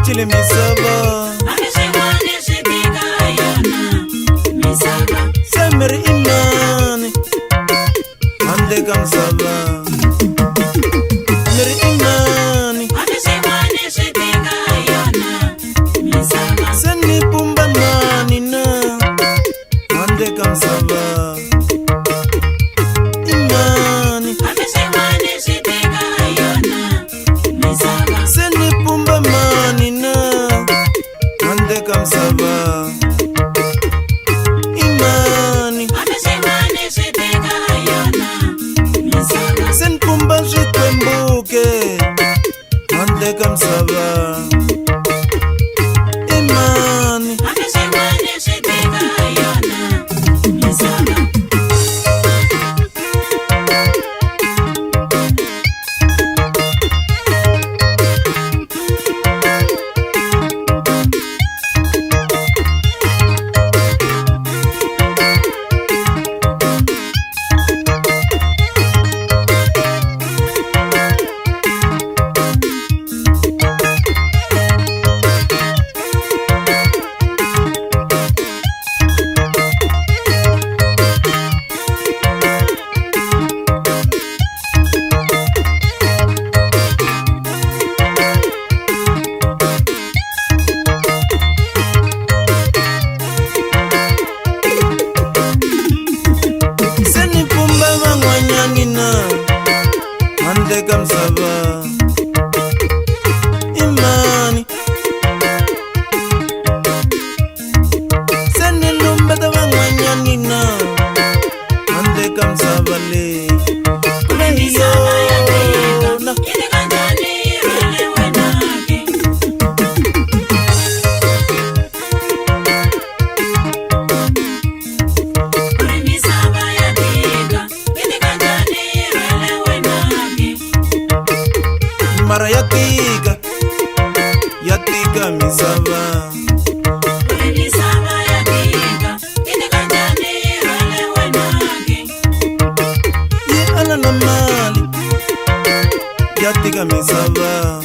Chile misaba Ameshimwane shibika yona misaba Semeri imani Ande kamsaba Meri imani Ameshimwane shibika yona misaba Seni pumba mani na Ande kamsaba Imani Ameshimwane shibika yona misaba Seni pumba mani na Ande kamsaba Imani Ameshimwane shibika yona misaba Sen pumba jitembuke Ande kamsaba Imani Ameshimwane shibika yona misaba Seni pumba mangwanyangina Ande kamsaba Imani Seni lumba da mangwanyangina Ande kamsaba le Misaba ya deka Ine kanjani rele wenake Misaba ya deka Ine kanjani rele wenake Mara yatika Yatika misaba Misaba ya deka Ine kanjani rele wenake Ye ala na mali Yatika misaba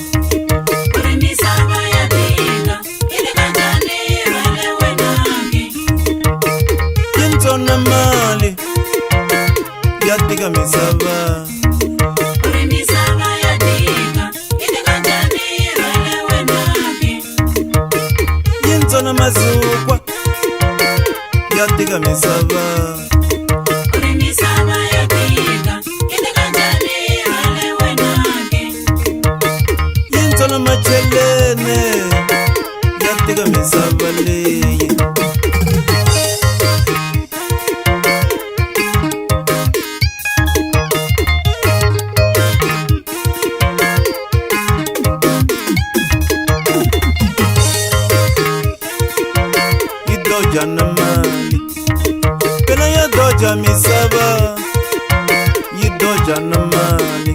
Misaba ya deka Ine kanjani rele wenake Yento na mali ya tika misava. Uri misava ya tika, itika njani role wenagi. Yintsona mazukwa ya tika misava. Uri misava ya tika, itika njani role wenagi. Yintsona machelene ya tika misava leyi. Doja na mali, pela ya doja misava. Yi doja na mali,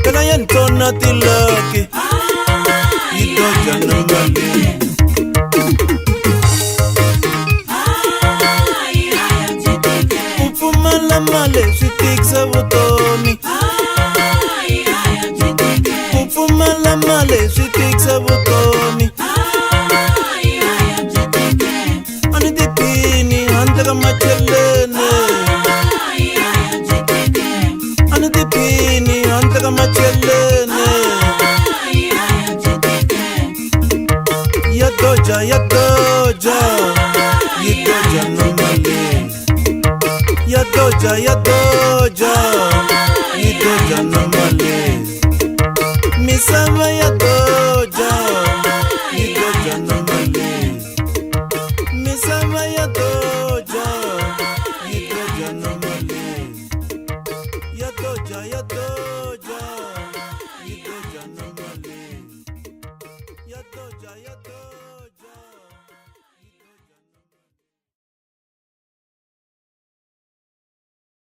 pela ya ntona tilaki. Yi doja na mali. Kupfumala mali swi tikisa vutomi. Kupfumala mali swi tikisa vutomi. Ani tipini handle ka machelene. Ani tipini handle ka machelene. Ya doja, ya doja. Yi doja no mali. Ya doja, ya doja. Yi doja no mali. Misava ya